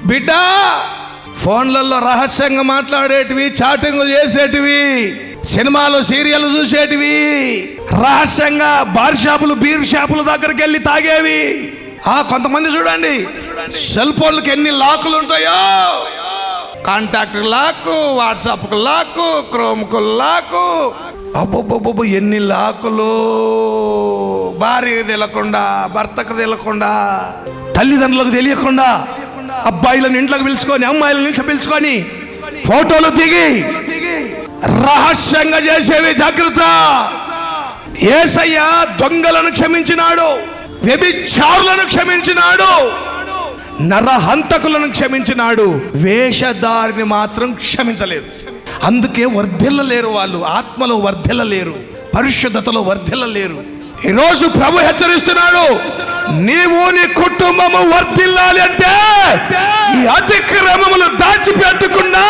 బిడ్డ ఫోన్లలో రహస్యంగా మాట్లాడేటివి, చాటింగ్లు చేసేటివి, సినిమాలు సీరియల్ చూసేటివి, రహస్యంగా బార్ షాపులు బీర్ షాపుల దగ్గరికి వెళ్ళి తాగేవి. కొంతమంది చూడండి, సెల్ ఫోన్లకు ఎన్ని లాకులు ఉంటాయో. కాంటాక్ట్ లాక్, వాట్సాప్కు లాక్, క్రోమ్కు లాక్, అబ్బో ఎన్ని లాకులు. భార్యకు తెలియకుండా, భర్తకు తెలియకుండా, తల్లిదండ్రులకు తెలియకుండా అబ్బాయిలను ఇంట్లోకి పిలుచుకొని, అమ్మాయిలను ఇంట్లో పిలుచుకొని ఫోటోలు దిగి రహస్యంగా చేసేవి. జాగ్రత్త. యేసయ్య దొంగలను క్షమించినాడు, వ్యభిచారులను క్షమించినాడు, నరహంతకులను క్షమించినాడు, వేషధారిని మాత్రం క్షమించలేదు. అందుకే వర్ధిల్లలేరు, వాళ్ళు ఆత్మలో వర్ధిల్లలేరు, పరిశుద్ధతలో వర్ధిల్లలేరు. ఈరోజు ప్రభు హెచ్చరిస్తున్నాడు, నీవు నీ కుటుంబము వర్ధిల్లాలి అంటే ఈ అతిక్రమములు దాచిపెట్టకుండా